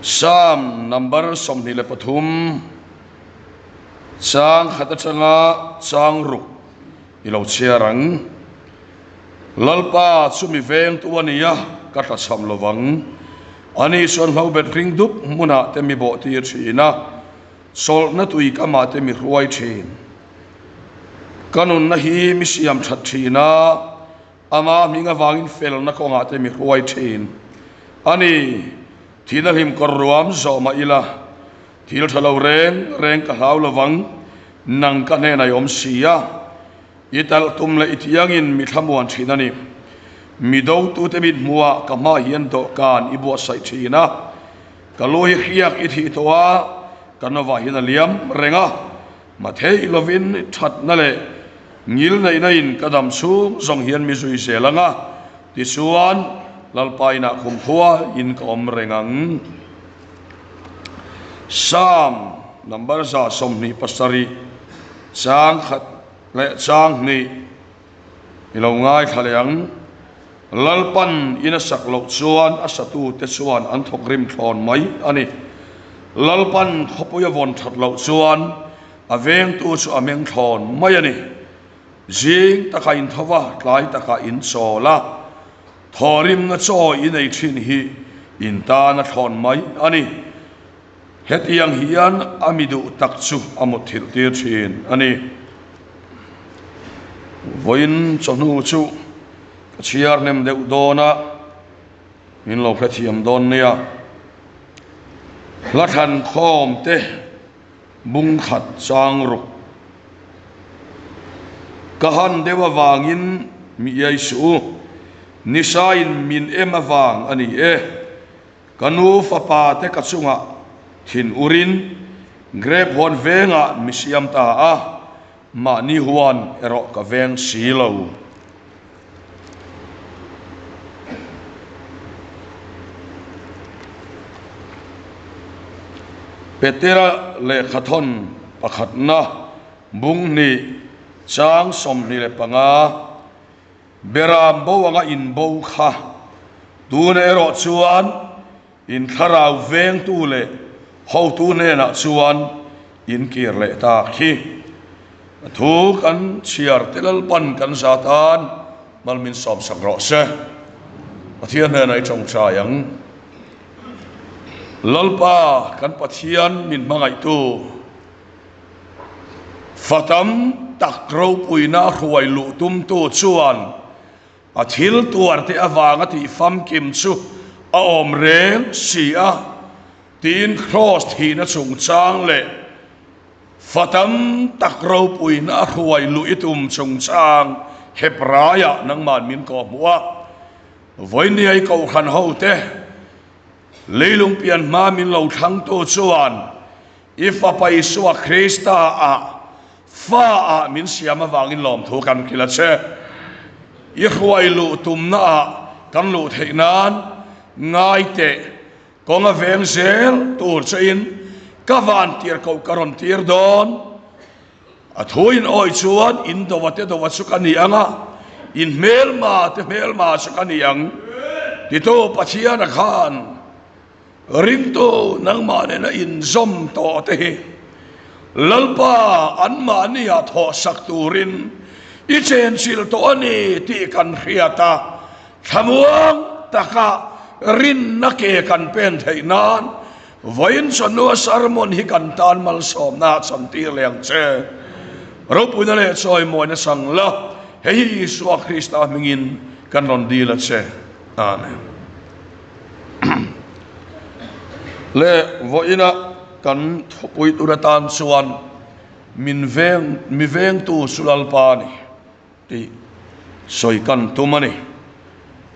Psalm number som nila pathum sang khatachanga sang ruk ilo chiarang lalpa sumi veng tuania kata sam lovang ani son hau bet ring dup muna temi bo tir china sol na tui kama temi ruai chin kanun na hi misiam that china ama minga wangin fel na ko nga temi ruai chin ani Tina him korruam so ma ila til thalo reng ka hlau lawang nang ka ne na yom sia ital tum la itiangin mi thamuan thina ni mi do tu te mit muwa ka ma hian do kan ibo sai thina ka loi khiak I thi towa kanova hin liam renga ma thei lovin that na le ngil nei na in kadam su zong hian mi zui selanga ti suan lalpai na kumphua in kom rengang Psalm number sa somni pasari sang khat le sang ni ilongai khaleang lalpan ina saklok chuan asatu te chuan an thokrim thon mai ani lalpan khopuya von thatlo chuan aveng tu chu ameng thon mai ani jing taka in thawa tlai taka in chola thorim na cho inei thin hi inta na thon mai ani hetiang hian amidu takchu amut thil tir thin ani voin chonu chu chiar nem deu dona in lo khathiam don nia lathan khom te bung khat chang ruk kahan dewa wangin mi yaisu nisain min emawang ani kanu fapa te kachunga thin urin grep hon venga misiam ta a ma ni huan ero ka veng silo petera le khathon pakhatna bung ni chang som ni le panga beram bo anga in bo kha tu ne ro chuan in kharau veng tu le ho tu ne na chuan in kir le ta khi thu kan chiar telal pan kan satan malmin som sakro se pathian ne nai chong cha yang lalpa kan pathian min mangai tu fatam takro puina huai lu tum tu chuan a thil tuar te awanga ti fam kim chu a om reng sia tin cross thi na chung chang le fatam takro puina huai lu itum chung chang hebraya nang man min ko muwa voini ai ko khan ho te leilung pian ma min lo thang to chuan ifa pai suwa krista a fa a min siama wangin lom thu kan kila che I huai lu tum na kan lu theinan ngai te konga veng sel tur chain kavan tir ko karon tir don a thuin oi chuan in do wate do wasukani anga in mel ma sukani ang tito pathian khan ring to nang ma ne na in zom to te lalpa an ma ni a tho sak turin ichen sil to ani ti kan khiata thamuang taka rin na ke kan pen theinan voin chonu sarmon hi kan tan mal som na cham ti leng che ro puna le choi mo na sang la hei suwa krista mingin kan ron di la che amen le voina kan thopui turatan suan mi veng tu sulalpani ti soi kan tumani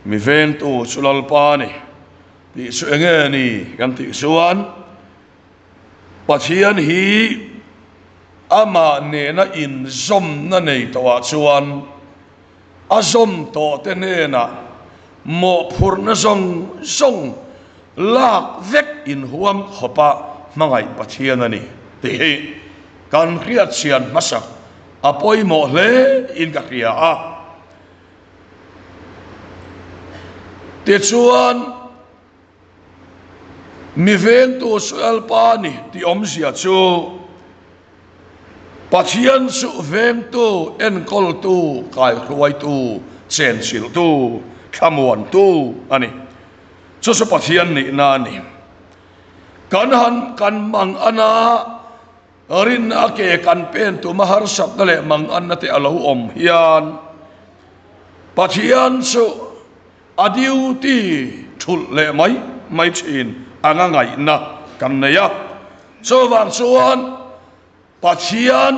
mi veng tu sulalpani ti suengeni kan ti suan pathian hi ama ne na in zom na nei tawa chuan azom to te ne na mo phurna zong lak vek in huam khopa mangai pathian ani ti kan khiat sian masak apoi mo le in ka khia a te chuan mi veng tu sual pa ni ti om sia chu pathian su veng tu en kol tu kai ruai tu chen sil tu khamuan tu ani chu su pathian ni na ni kan han kan mang ana rin ake kan pen tu mahar sap le mang an na te alo om hian pathian su adiu ti thul le mai chin anga ngai na kan ne ya so wang chuan pathian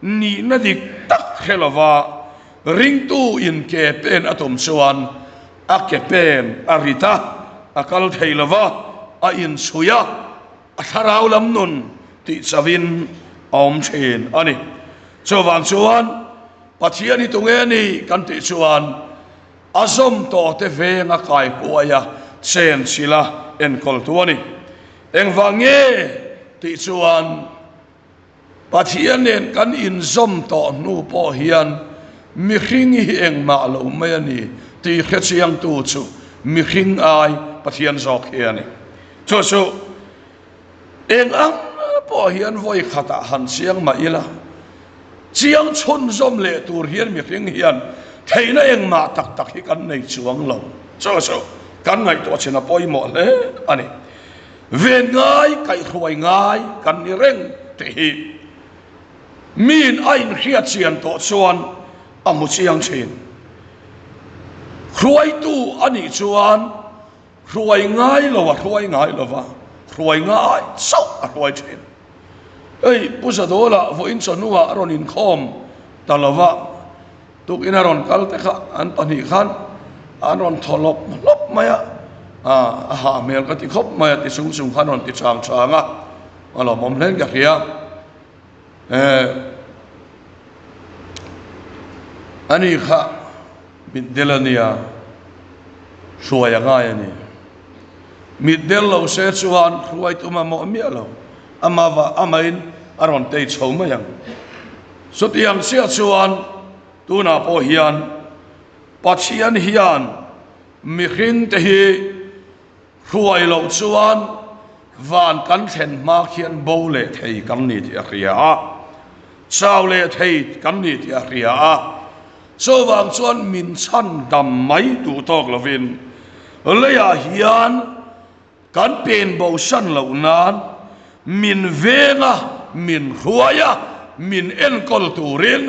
ni na dik tak helova ring tu in ke pen atom chuan a ke pen arita akal theilova a in suya a tharau lam nun ti chawin om chen ani so wang chuan pathian ni tunge ni kan ti chuan azom to te venga kai huaya chen sila en kol tuani eng wange ti chuan pathian nen kan in zom to nu po hian mi hring hi eng ma lo mai ani ti khechiang tu chu mi hring ai pathian zok hian chu chu eng ang po hian voi khata han siang ma ila chiang chun zom le tur hian mi hring hian theina eng ma tak tak hi kan nei chuang lo chu chu kan ngai to chena poi mo le ani ven ngai kai khoi ngai kan ni reng te hi min ain khia chian to chuan amu chiang chin khoi tu ani chuan khoi ngai lo wa khoi ngai lo wa khoi ngai sau a khoi chin ei pusa dola vo in sonua ron in khom talawa tuk inaron kal te kha an pani khan anon tholop lop maya ha mel ka ti khop maya ti sung sung khanon ti chang changa alo mom len ka khia ani kha middelania suaya ngai ani middel lo se chuan ruai tu ma mo mi alo amawa amain aron te choma yang so tiang sia chuan tuna po hian pathian hian mi hring te hi ruai lo chuan van kan thlen ma khian bo le thei kan ni ti ria chau le thei kan ni ti ria so wang chuan min chan dam mai tu tok lovin leya hian kan pen bo san lo nan min venga min ruaya min en kol turin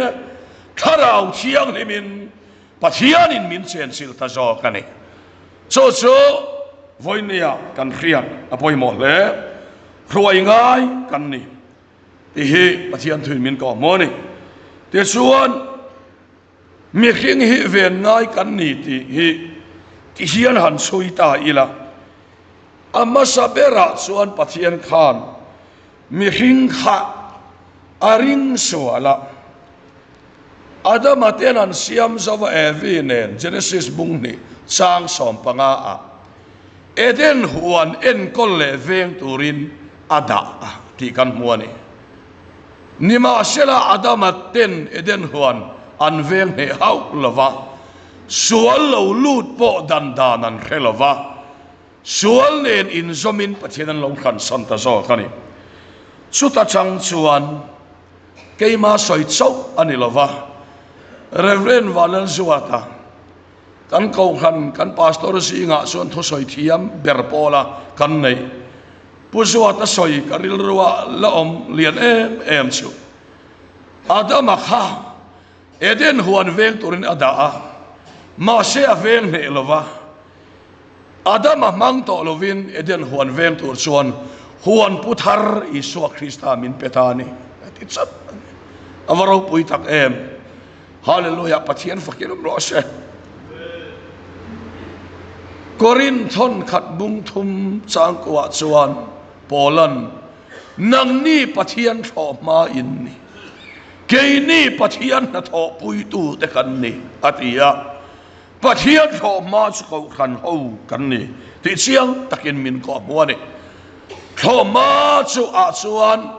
tharau chiang ni min pathian in min chen sil ta zo kani so voinia kan khian apoi mo le ruai ngai kan ni ti hi pathian thui min ko mo ni te chuan mi khing hi ven ngai kan ni ti hi ti hian han sui ta ila amma sabera chuan pathian khan mi khing kha aring suala Adam aten an siam zawa evinen Genesis bungni sang som panga a Eden huan en kolle veng turin ada ti kan muani nima sela Adam aten Eden huan an veng he hau lova sual lo lut po dan an khelova sual nen in zomin pathian lo khan santa zo kani chuta chang chuan keima soi chau ani lova Reverend Valenzuata kan kau khan kan pastor si nga suan tho soi thiam berpola kan nei puzuata soi karil ruwa la om lian em chu adama kha eden huan veng turin ada ma se aveng ne lova adama mang to lovin eden huan veng tur chuan huan puthar Isu Krista min petani titsat avaro puitak em Hallelujah, pathian fakilum rose. Korin thon khat bung thum chang kwa chuan Polan nang ni pathian tho ma in ni. Ke ni pathian na tho pui tu te kan ni atia. Pathian tho ma chu ko khan ho kan ni. Ti chiang takin min ko mo ni. Tho ma chu a chuan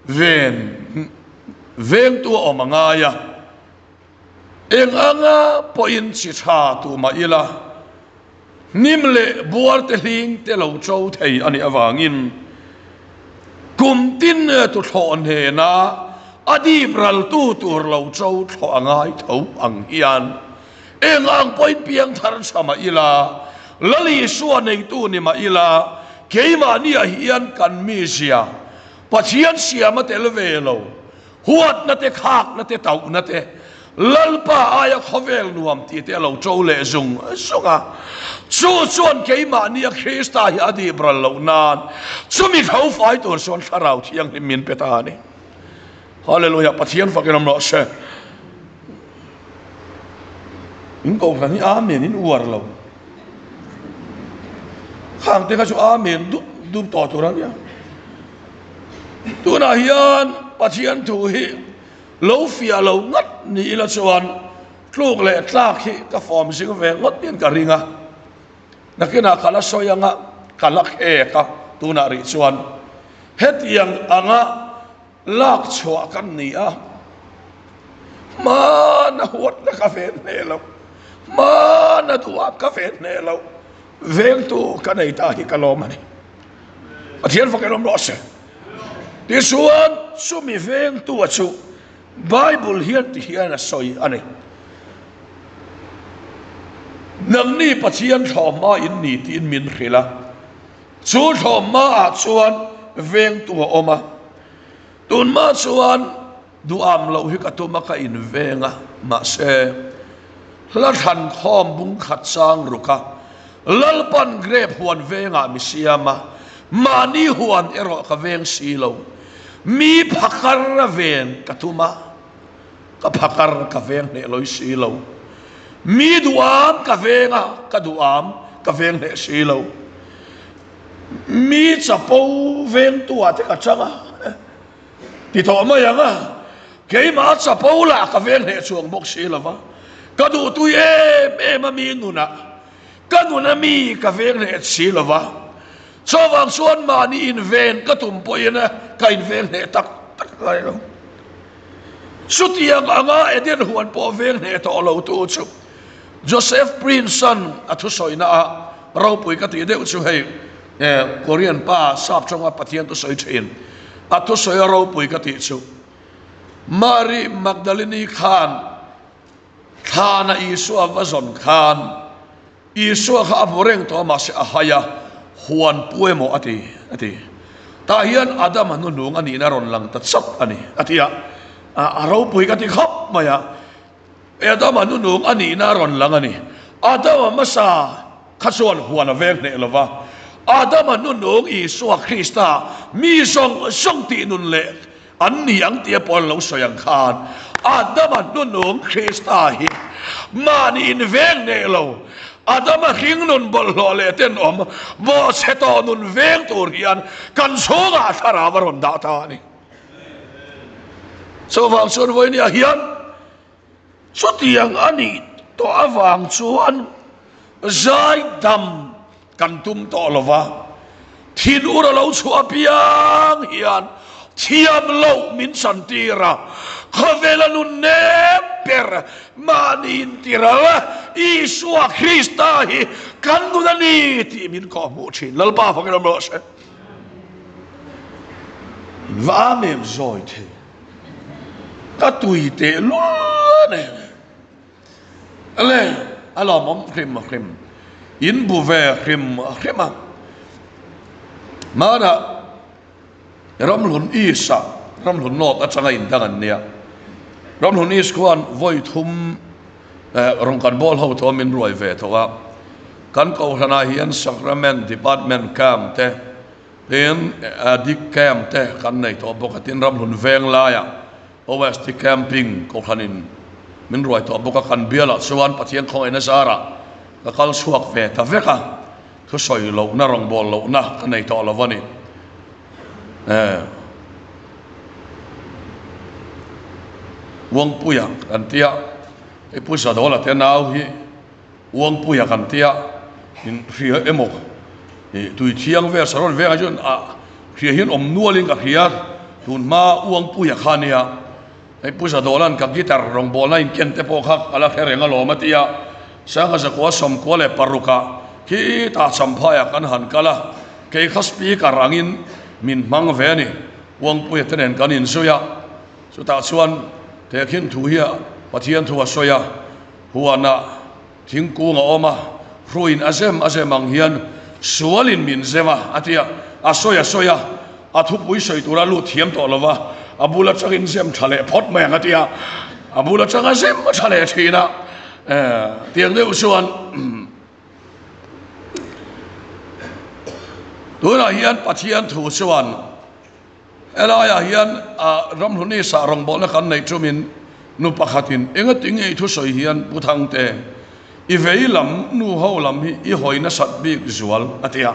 ven tu omangaya eng anga poin chi tha tu ma ila nimle buar te hling te lo châu thei ani awangin kum tin tu thon he na adi bral tu tur lo châu tho angai tho ang hian eng ang point piang thar sama ila lali suan nei tu ni ma ila keima ni a hian kan mi sia pathian siama tel velo huat na te khak na te tau na te lalpa aya khovel nuam ti te lo châu le zung sunga chu chuan keima ni a Krista hi adi bral lo nan chumi khau fai tur son tharau thiang ni min petani hallelujah pathian fakiram lo se in ko khani amen in uar lo khang te ka chu amen du to to ran ya tu na hian pathian thu hi lo fia lo ngat ni la chuan tluk le tlak hi ka form sing ve ngot pian ka ringa nakina kala soyanga kalak e ka tu na ri chuan het yang anga lak chua kan ni a ma na huat na ka ve ne lo ma na tu ap ka ve ne lo veng tu ka nei ta hi ka lo mani pathian fa ka rom lo se ti chuan sumi veng tu a chu Bible hian ti hian a soi ani nang ni pathian thawma in ni tin min khila chu thawma a chuan veng tu a oma tun ma chuan duam lo hi ka tuma ka in venga ma se la than khom bung khat sang ruka lalpan grep huan venga mi siama mani huan ero ka veng si lo mi phakar ra ven katuma ka phakar ka veng ne loi si lo mi duam ka venga ka duam ka veng ne si lo mi chapo veng tu ate ka changa ti to ma yanga ke ma chapo la ka veng ne chuang bok si lova ka du tu e ma mi nuna ka nuna mi ka veng ne si lova so wang suan ma ni in ven ka tum po ina ka in ven ne tak lai lo sutiang anga eden huan po ven ne to lo tu chu Joseph Prince son athu soina a ro pui ka ti de chu hei Korean pa sap chonga pathian tu soi thin athu soi ro pui ka ti chu Mary Magdalene Khan khana Isu avazon Khan Isu kha aboreng to ma se ahaya huan puemo ati ta hian adam anu nung ani na ron lang tat sap ani atia arau pui ka ti khop maya adam anu nung ani na ron lang ani adam masa khasuan huan avek ne lova adam anu nung Isu Krista mi song ti nun le an ni ang tia pol lo soyang khan adam anu nung Krista hi mani in veng ne lo Adama hing nun bol lo le ten om bo seto nun veng tur hian kan songa tharawaron data ni so wang sun voi ni hian sutiang ani to awang chuan zai dam kan tum to lova thin ura lo chu apiang hian thiam lo min santira khavela nun ne per manin tirawa Isu Krista hi kan nu ni ti min ko mu chin lalpa fa kan lo se va mem zoite ka tuite lo ne ale alo mom krim in bu ve krim mana ramlun isa ramlun not atanga in dangan nia ramlun is kwan voi thum rong kan bol ho to min roi ve thoga kan ko hana hian sacrament department camp te pen dik camp te kan nei to bokatin ramlun veng la ya OST camping ko khanin min roi to boka kan biala chuan pathian khong ena sara ka kal suak ve ta veka thu soi lo na rong bol lo na kan nei to lovani wang puya kan tia e pusa dola te nau hi wang puya kan tia in ria emo e tui chiang ver saron ver ajon a ria hin om nualing ka hiar tun ma wang puya khania e pusa dolan ka gitar rong bola in kente po khak ala kherenga lo matia sanga sa ko som ko le paruka khi ta chăm phai kan han kala ke khaspi karangin min mang ve ni wang pui tenen kan in soya so ta chuan te khin thu hi pathian thu soya huana thingkung a oma ruin azem ang hian sualin min zema atia soya athu pui soi tura lu thiam to lova abula changin zem thale phot mai atia abula changa zem thale thina tiang deuh chuan tuna hian pathian thu chuan elaya hian ramhluni sa rong bol kan nei chumin nu pakhatin enga tinge thu soi hian puthang te i veilam nu holam hi i hoina sat bik zual atia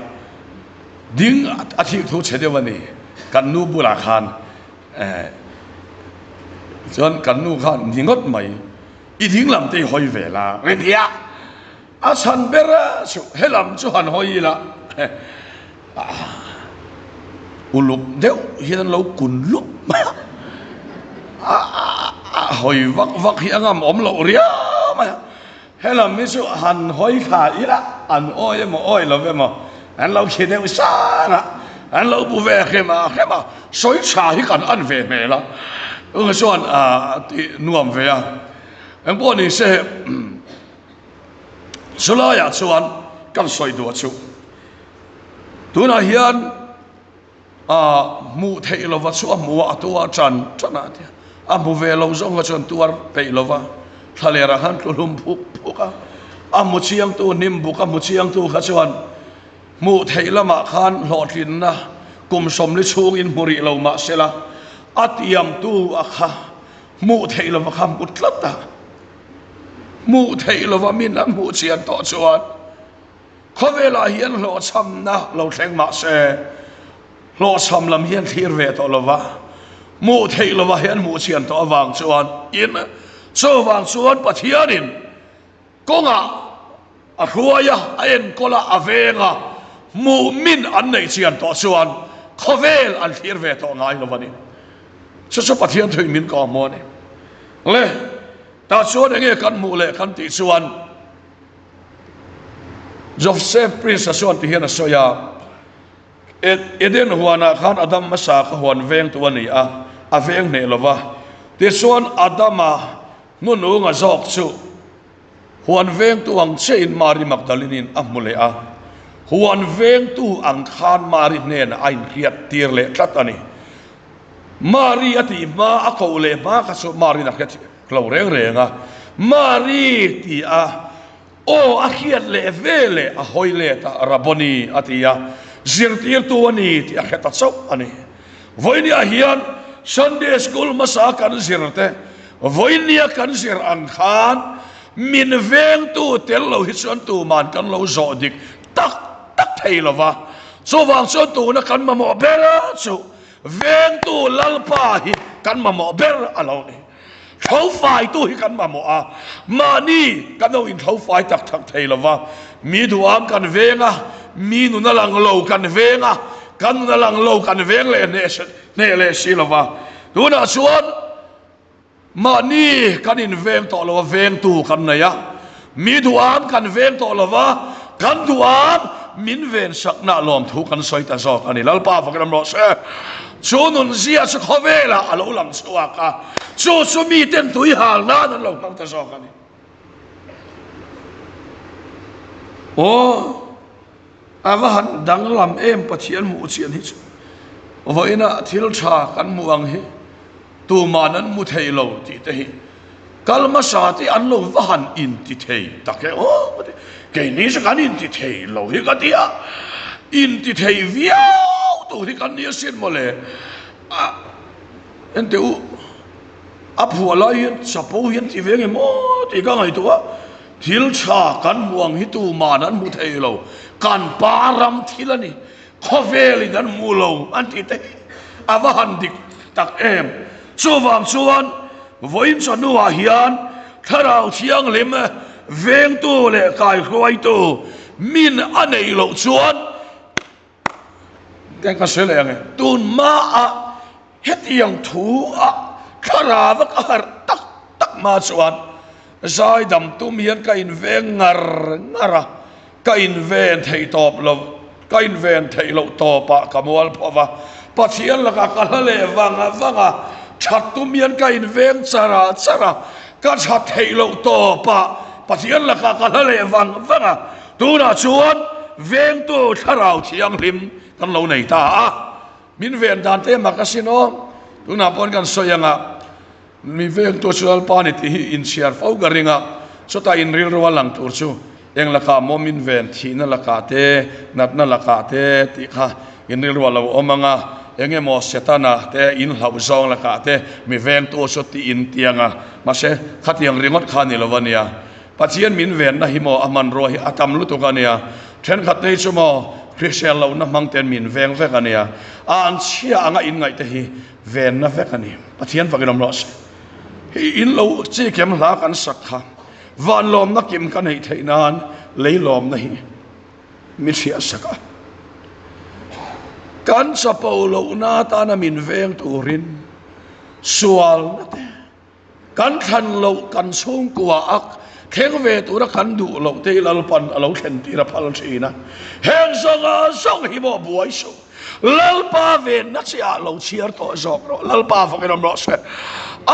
ding athi thu chedewani kan nu bula khan chuan kan nu khan ningot mai i ding lam te hoi vela redia a chan bera chu helam chu han hoi la uluk deuh hian lo kun lu hoi vak hi angam om lo ria ma helam mi chu han hoi kha ila an oi mo oi lo ve mo an lo khi deuh sana an lo bu ve khema soi cha hi kan an ve me la chuan ti nuam ve a ang po ni se sulaya chuan kan soi du chu tuna hian mu thei lova chu mu atua chan chana tia mu ve lo zong chuan tuar pei lova thalera han tlum phuka mu chiang tu nim buka mu chiang tu kha chuan mu thei lama khan hlotlin na kum som li chung in muri lo ma sela atiam tu akha mu thei lova kham utlata mu thei lova min an mu chian to chuan khovela hian lo cham na lo thleng ma se lo cham lam hian thir ve to lova mu thei lova hian mu chian to awang chuan in so wang chuan pathianin konga a ruaya a en kola avenga mu min an nei chian to chuan khovel an thir ve to ngai lovani so pathian thoi min ko mo ne le ta chuan nge kan mu le kan ti chuan Joseph Prince chuan ti hian a soya eden huana khan adam masa kha huan veng tu ani a veng ne lova ti chuan adama nu nga zok chu huan veng tu ang chein Mary Magdalene amule a huan veng tu ang khan Mary nen ain khiat tir le tlat ani Mary ati ma a ko le ma ka so Mary na khiat klo renga Mary ti a o a khiat le vele a hoile ta raboni atia zirtir tu ani ti a khata chau ani voinia hian Sunday school masa kan zirte voinia kan zir ang khan min veng tu tel lo hi chuan tu man kan lo zo dik tak thei lova so wang chuan tu na kan ma mo bera chu veng tu lalpa hi kan ma mo ber alo ni thau fai tu hi kan ma mo a mani kan no in thau fai tak thei lova mi duam kan venga mi nu na lang lo kan venga kan na lang lo kan veng le ne le si lova tu na chuan mani kan in veng to lo veng tu kan na ya mi duam kan veng to lova kan duam min ven sakna lom thu kan soi ta zo ani lalpa fakram ro se chunun zia chu khovela alo lang chuaka chu mi ten tui hal na nan lo mang ta zo ani o awahan danglam em pathian mu chian hi voina thil tha kan muang hi tu manan mu thei lo ti te hi kalma sa ti an lo wahan in ti thei take o ke ni sa kan in ti thei lo hi ka dia in ti thei viau tu hi kan ni sin mole en te u aphu ala yin sapo yin ti veng mo ti ka ngai tu thil cha kan muang hi tu manan mu thei lo kan param thilani khoveli dan mu lo an ti te awahan dik tak em chuwam chuan voin chanua hian tharau thiang lem veng tu le kai khoi tu min anei lo chuan cái cái sửa lại này tuôn ma hết yang thu khara vak har tak ma chuan zai dam tum hian ka in veng ngara ka inven thei top lo ka inven thei lo to pa kamwal phawa pathian la ka kalale wanga chatumian ka inveng chara ka chat thei lo to pa pathian la ka kalale wanga tuna chuan veng tu tharau thiang lim kan lo nei ta a min ven dan te makasino tuna pon kan soyanga mi veng tu chual pani ti in share fau garinga sota in ril ro lang tur chu eng la ka momin ven thina la ka te natna la ka te ti kha in ril ro lo omanga enge mo setana te in hlau zong la ka te mi veng tu so ti in tianga ma se khatiang ringot khani lovania pathian min ven na hi mo aman ro hi atam lu tu kania then khat nei chu mo Christian lo na mang ten min veng ve kania an chia anga in ngai te hi ven na ve kani pathian vakinom lo hi in lo chi kem la kan sakha van lom na kim kan hei theinan leilom na hi mi thia saka kan sa paulo na ta na min veng turin sual na te kan than lo kan sung kwa ak kheng ve tu ra kan du lo te lal pan alo khen ti ra phal thina heng sanga song hi mo buai so lal pa ve na chia lo chiar to zok ro lal pa fa ke rom ro se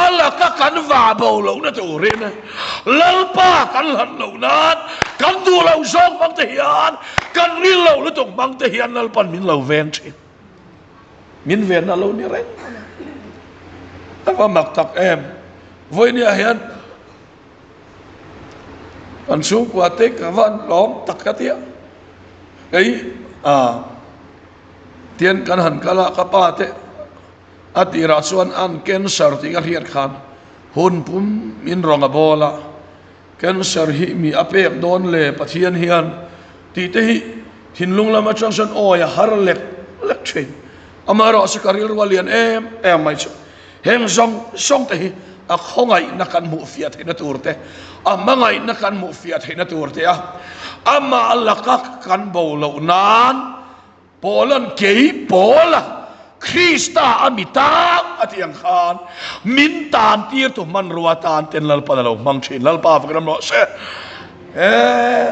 ala ka kan va bo lo na tu rin lal pa kan lan lo na kan du lo zok bang te hian kan ri lo lu tok bang te hian lal pan min lo ven thi min ven na lo ni re apa mak tak em voi ni hian an su kwa te ka van lom tak ka tia ei tian kan han kala ka pa te atira chuan an cancer ti ka hiat khan hun pum min ronga bola cancer hi mi apek don le pathian hian ti te hi thinlung lama changson oya har lek thin amaro sakaril walian em mai chu heng song te hi a khongai na kan mu fiat hina turte amangai na kan mu fiat hina turte ama alaka kan bolo nan polan kei pola Krista amita atiang khan min tan tir tu man ruatan ten lal padalo mang thin lal pa fakram lo se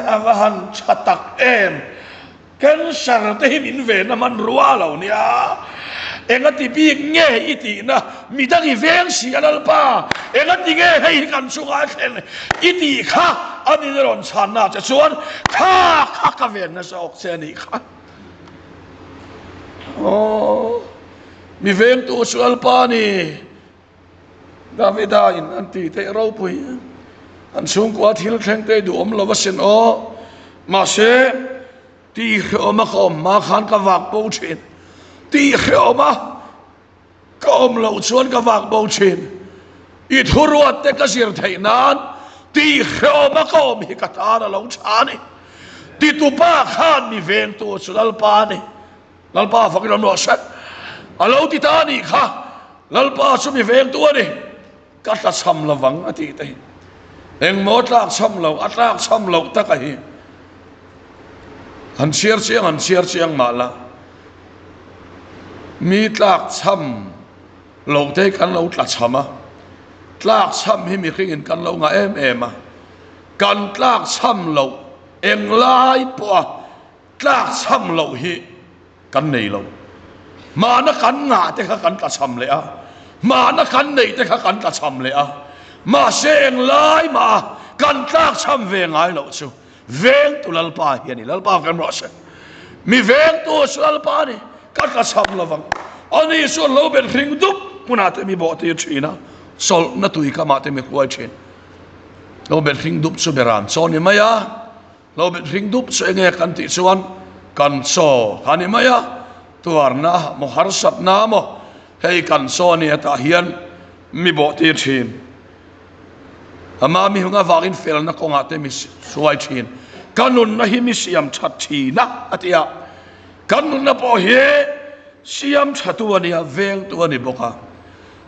avahan chatak em ken sar te min ve na man rualo nia engati bi nge iti na midang iveng si alal pa engati nge hei kan sunga khen iti kha ani ron chana cha chuan kha ka ven na sok se ni kha mi veng tu sual pa ni Davida in anti te ro pui an sung kwa thil thleng te du om lo wasen o ma se ti khoma khom ma khan ka wak po chin ti khoma ka om lo chuan ka wak po chin I thuruat te ka sir theinan ti khoma ka om hi ka ta na lo chani ti tu pa khan mi veng tu sual pa ni lal pa fakilom lo sat alo ti ta ni kha lal pa chu mi veng tu ni ka ta cham lawang ati te eng mo tlak cham lo atlak cham lo ta ka hi han siar chiang ma la mi tlak cham lo te kan lo tla chama tlak cham hi mi khing in kan lo nga em kan tlak cham lo eng lai po tlak cham lo hi kan nei lo ma na kan nga te kha kan tla cham le a ma na kan nei te kha kan tla cham le a ma se eng lai ma kan tlak cham ve ngai lo chu veng tu lalpa hiani lalpa kan ro se mi veng tu lalpa ni kan ka cham lawang ani so lo ben ring dup puna te mi bo te china sol na tui ka ma te mi kwai chen lo ben ring dup so beran so ni maya lo ben ring dup so enge kan ti chuan kan so hani maya tuarna mo harsat na mo hei kan so ni ata hian mi bo te chin ama mi hunga wagin fel na konga te mi suai chin kanun na hi mi siam that thina atia kanun na po he siam thatuania veng tuani boka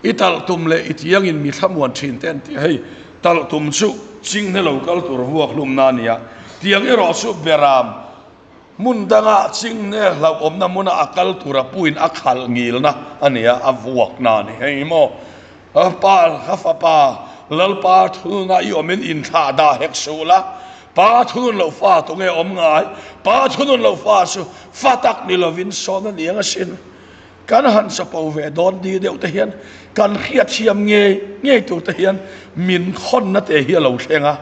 ital tumle itiang in mi thamuan thin ten ti hei tal tum chu ching ne local tur vuak lum na nia tiang ero chu beram mundanga ching ne lau om na muna akal tura puin akhal ngil na ania avuak na ni hei mo apal hafa pa lalpa thuna I omen in tha da hek sula pa thunun lo fa tu nge om ngai pa thunun lo fa su fatak ni lovin son na niang asin kan han sa pau ve don di deuh te hian kan khiat thiam nge tu te hian min khon na te hi lo thenga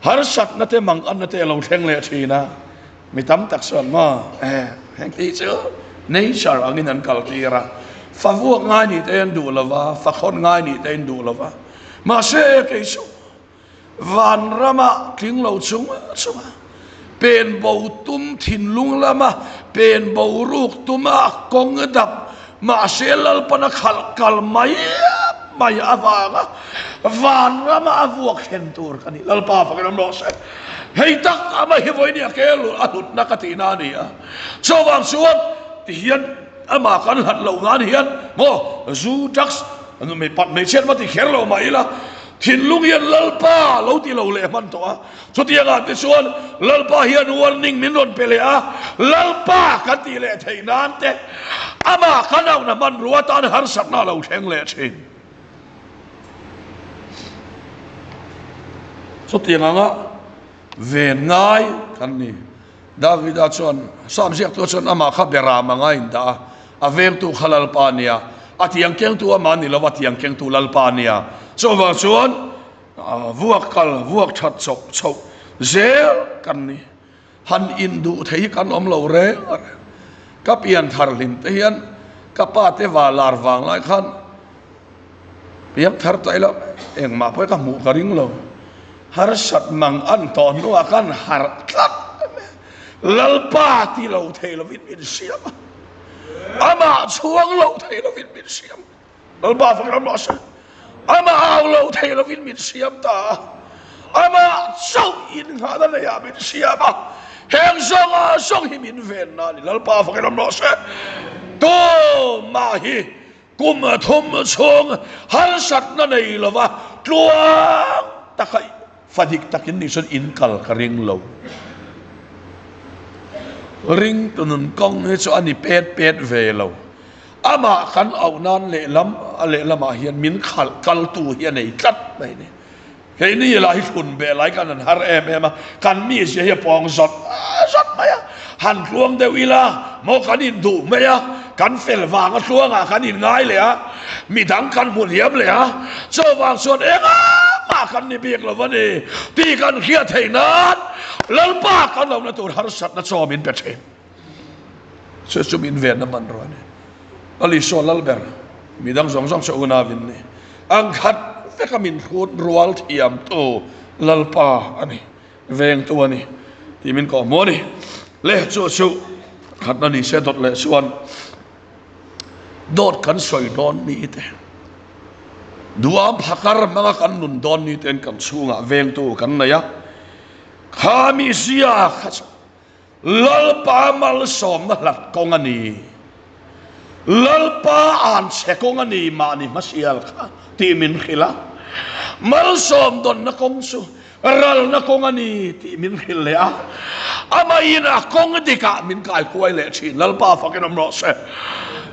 har sat na te mang an na te lo theng le thina mi tam tak son ma heng ti chu nature angin an kaltira fa vuak ngai ni te an du lova fa khon ngai ni te an du lova ma se ke su van rama kling lo chunga pen bo tum thin lung lama pen bo ruk tuma kong dap ma selal pana kal mai awanga van rama avuak hen tur kani lal pa fa kanam lo se hei tak ama hi voi ni akelu alut nakatina ni a chowang suat ti hian ama kan hat lo ngan hian mo zu tax anu me pat me chen ma ti kher lo mai la thin lung hian lalpa lo ti lo le man to a chutia ga ti suan lalpa hian warning min ron pele a lalpa kan ti le thei nan te ama kanau na man ruatan har sakna lo theng le thin chutia nga ve ngai kan ni David a chuan sam siak to chuan ama kha bera manga inda a vem tu khalal pania atiang keng tu ama ni lawat yang keng tu lalpania so wa chuan vuak that chok zel kan ni han indu thei kan om lo re ka pian thar lim te hian ka pa te wa lar wang lai khan piam thar tai lo eng ma poi ka mu ka ring lo har sat mang an ton nu akan har tlat lalpa ti lo thei lo vin siam ama chuang lo thei lo vin siam lalpa fa ram lo sa ama au lo thei lo vin siam ta ama sau in ha da ya vin siam heng song hi min ven na ni lalpa fa ram lo sa to ma hi kum thum chung har sat na nei lo wa tluang takai fadik takin ni son in kal karing lo ring tunun kong he cho ani pet ve lo ama kan au nan le lam a hian min kal tu hian nei kat mai ni ke ni lai fun be lai kan har em kan mi sia hi pong zot mai han luang de wila mo kan in du mai kan fel wang a luang a kan in ngai le a mi dang kan mun hiam le a so wang son ma kan ni biak lo wani ti kan khia thei nan lalpa kan lo na tur har sat na chom in pe the se chum in ven na man ro ni ali so lalber mi dang zong so una vin ni ang khat fe kamin khut rual thiam to lalpa ani veng tu ani ti min ko mo ni le chu khat na ni se dot le suan dot kan soi don ni te dua phakar mga kan nun don ni ten kan chunga veng tu kan na ya khami sia khach lalpa mal som na lat kong ani lalpa an se kong ani ma ni masial kha ti min khila mal som don na kong su ral na kong ani ti min khil le a ama ina kong dika min kai kuai le chi lalpa fakin am ro se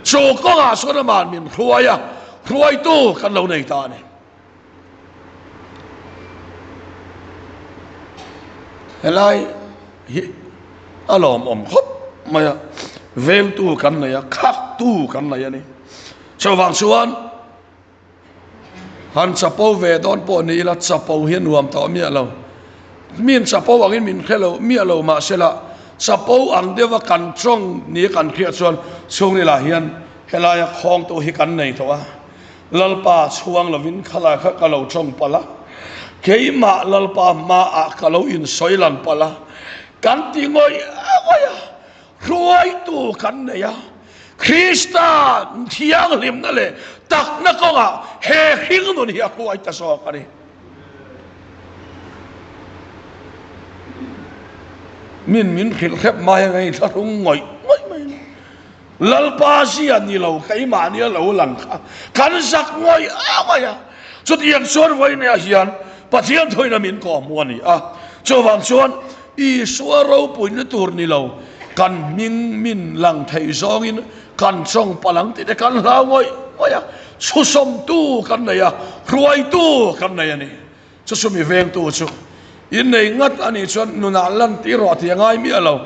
chu ko ga so na man min khuaya khuai tu kan lo nei ta ni helai hi alom om khop maya vem tu kan na ya khak tu kan na ya ni chawang suan han chapo ve don po ni la chapo hian nuam ta mi alo min chapo angin min khelo mi alo ma sela chapo ang dewa kan chong ni kan khia chuan chung ni la hian helai khong tu hi kan nei to a lalpa chuang lovin khala kha kalo chong pala keima lalpa ma a kalo in soilan pala kan ti ngoi ya ruai tu kan ne ya krista thiang lim na le tak na ko ga he hing no ni a ruai ta so kani min khil khep mai ngai tha rung ngoi mai lalpa sia ni lo keima ni lo lang kha kan sak ngoi ya chut yang sor voi ne hian pathian thoina min ko mo ni a chowang chuan i suaro puin tur ni lo kan min lang thei zong in kan chong palang ti de kan la ngoi oya chu som tu kan na ya ruai tu kan na ya ni chu sumi veng tu chu in nei ngat ani chuan nuna lan ti ro ti ngai mi alo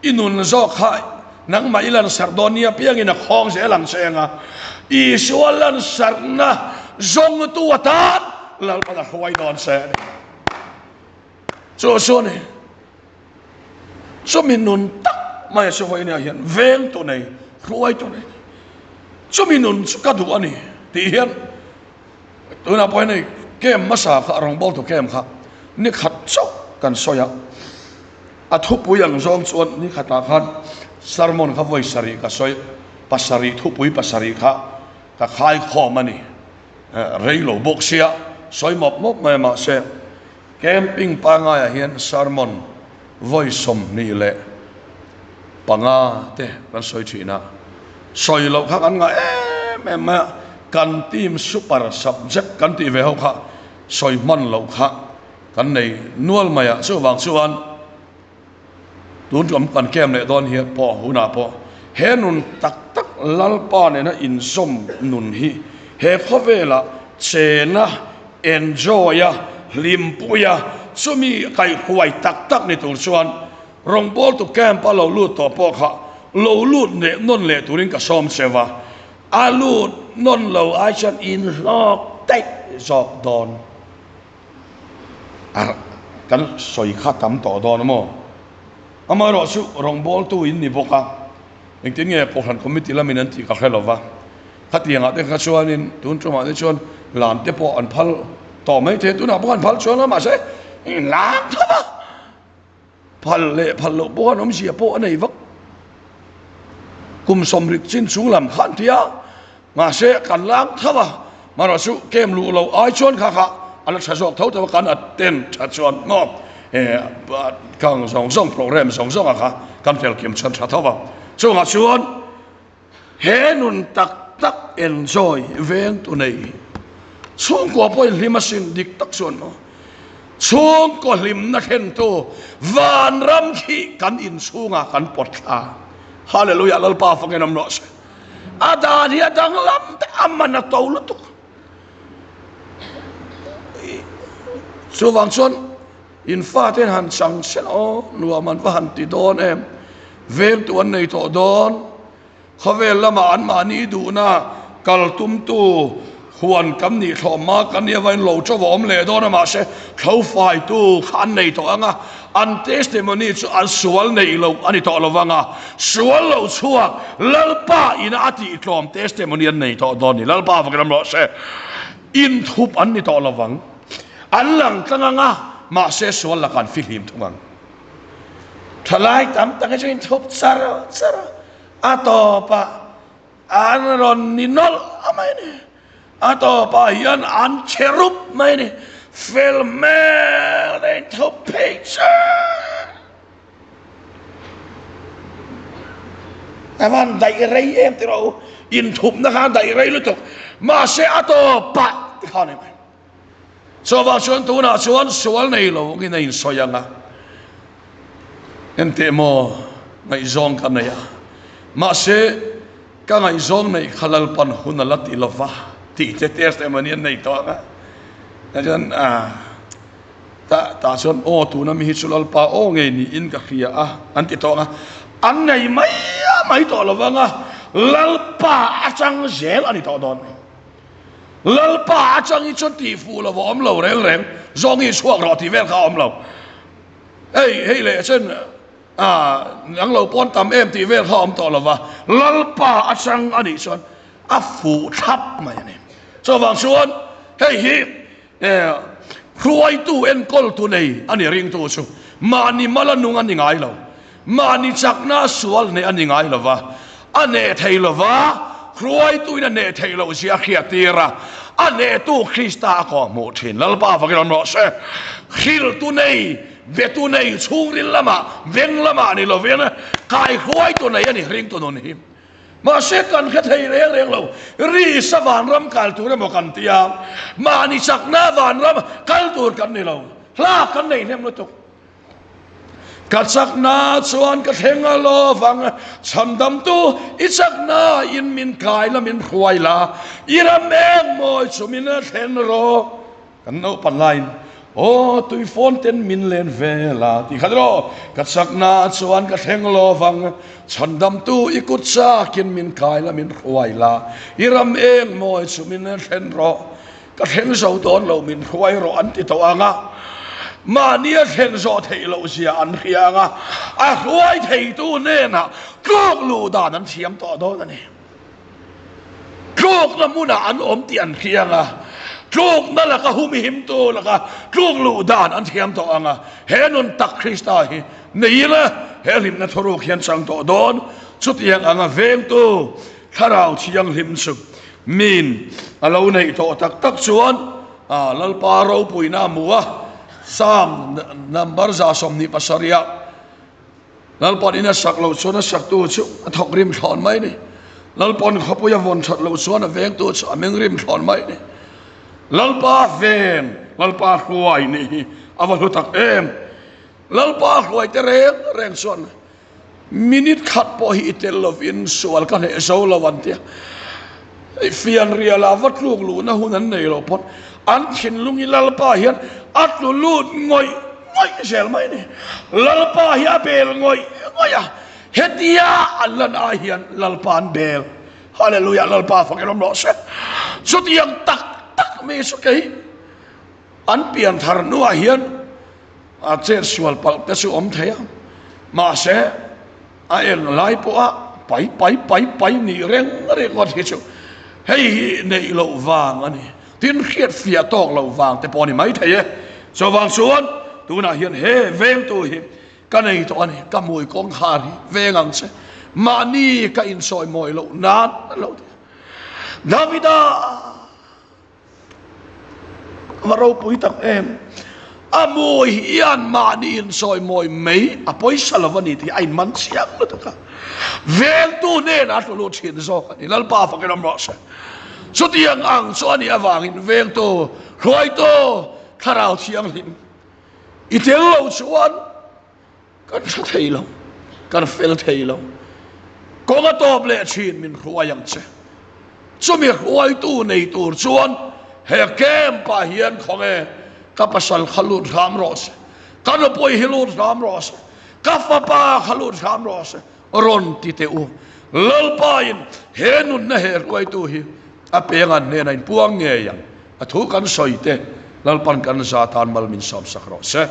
inun zo khai nang mai lan sardonia piang in a khong se lang senga I sualan sarna zong tu atan lal pada huai don se so ne so minun tak mai so huai ne hian veng tu nei huai tu nei so minun ka du ani ti hian tu na poi nei kem masa kha rong bol tu kem kha ni khat chok kan soya athu puyang zong chuan ni khata khan sermon kha voi sari ka soi pasari thu pui pasari kha ka khai kho mani reilo boksia soi mop ma se camping panga hian sermon voi som ni le panga te kan soi thina soi lo kha kan nga ma kan team super subject kan ti ve ho kha soi man lo kha kan nei nual maya chu wang chuan tun jom kan kem le don hi po huna po he nun tak lalpa ne na in som nun hi he khovela chena enjoya limpuya sumi kai huai tak ni tur chuan rong bol tu kem pa lo lut to po kha lo lut ne non le turin ka som sewa alut non lo ai chan in lok tek zok don kan soi kha tam to don mo amaro su rong bol tu in ni boka engtin nge pohlan committee la minan ti ka khelova khatianga te kha chuanin tun chuma te chuan lan te po an phal to mai the tuna po an phal chuan ma se in lang thaba phal lo po nom sia po nei vak kum somrik chin chung lam khan tia ma se kan lang thaba maro su kem lu lo ai chuan kha ala chazok thau to kan atten chuan ngop kang song program song kha kan tel kim chan thava so nga chuan he nun tak enjoy veng tu nei chung ko poi limasin dik tak chuan no chung ko lim na khen tu van ram khi kan in sunga kan pot kha hallelujah lal pa fangen am no se ada dia dang lam te amana tol tu so wang chuan in fa ten han sang sen o nuwa man va han ti don em vel tu an nei to don khavel lama an ma ni du na kal tum tu huan kam ni thoma kan ya vain lo cho vom le don ma se khau fai tu khan nei to anga an testimony chu an sual nei lo ani to lo wanga sual lo chuak lalpa in ati tlom testimony an nei to don ni lalpa va gram lo se in thup an ni to lo wang an lang tanga ma se sual la kan filim thumang thalai tam tanga chu in thup chara atopa an ron ni nol amai ne atopa hian an cherup mai ne fel mel de thup picture avan dai rei em tiro in thup na kha dai rei lu tok ma se atopa kha ne so va chuan tu na chuan sual nei lo ngi nei soyanga ente mo ngai zong kan nei ma se ka ngai zong nei khalal pan hunalat ilova ti te testimony nei to nga jan ta chuan o tu na mi hi chulal pa o nge ni in ka khia an ti to nga an nei mai to lovanga lalpa achang zel ani to don lalpa achang I chon ti fu lo om lo reng zong I chuak ro ti vel kha om lo hey le chen nang lo pon tam em ti vel kha om to lo wa lalpa achang ani chon a fu thap mai ne so wang chuan hey hi kruai tu en kol tu nei ani ring tu chu mani malanung ani ngai lo mani chakna sual ne ani ngai lo wa ane thei lo wa kruai tu ina ne thei lo sia khia tira ane tu krista ko mo thin lalpa fa kan no se khil tu nei ve tu nei chung rin lama veng lama ni lo vena kai kruai tu nei ani ring tu non hi ma se kan kha thei reng lo ri sawan ram kal tu re mo kan tia mani chakna van ram kal tur kan ni lo hla kan nei nem lo tok kachakna chuan ka thenga lo wang chandam tu ichakna in min kai la min khwai la ira meng moi chumin a thlen ro kan no pan line o tui fonten min len vela ti khadro ka sakna chuan ka theng lo wang chandam tu ikut sa kin min kaila min khuaila iram eng moi chu min thlen ro ka theng zo don lo min khuai ro an ti to anga ma nia thlen zo thei lo sia an khianga a khuai thei tu ne na klok lu dan an thiam to do ani klok na muna an om ti an khianga klok na la ka humi him to la ka klok lu dan an thiam to anga henun tak Krista hi nei la helim na thoro khian sang to don chutiang anga veng tu tharau chiang him su min alo nei to tak tak chuan lal pa ro puina muwa sam number za som ni pasaria lal pon ina sak lo chuan sak tu chu thok rim thon mai ni lal pon khapuya von that lo chuan veng tu chu ameng rim thon mai ni lalpa ven lalpa khuai ni avalu tak em lalpa khuai te reng son minute khat po hi tel lovin sual kan he so lawan tia fian ria la vat luk lu na hunan nei lo pot an thin lungi lalpa hian at lu lut ngoi sel mai ni lalpa hi bel ngoi ya hetia allan a hian lalpan bel hallelujah lalpa fakelom lo se sutiang tak me so kai an pian thar nuwa hian a cher sual pal pe su om thaya ma se a en lai po a pai ni reng ngot hi chu hei nei lo wang ani tin khiat fia tok lo wang te poni mai thaya so wang suan tu na hian he veng tu hi ka nei to ani ka mui kong khar hi vengang se ma ni ka in soi moi lo nan lo Davida varau pui tak em amoi hian ma ni in soi moi mei apoi salavani ti ai man siang lo ta vel tu ne na to lo chin zo ni lal pa fa keram ro se so tiang ang so ani awang in vel to roi to tharau chiang lim itel lo chuan kan sa thei lo kan fel thei lo ko ma top le chin min khuayang che so mi khuai tu nei tur chuan he kem pa hian khonge ka pasal khalut ram ros ka no poi hilut ram ros ka fa pa khalut ram ros ron ti te u lal pain henun na her wai tu hi a pengan ne nain puang nge yang a thu kan soite lal pan kan sa tan mal min sam sak ro se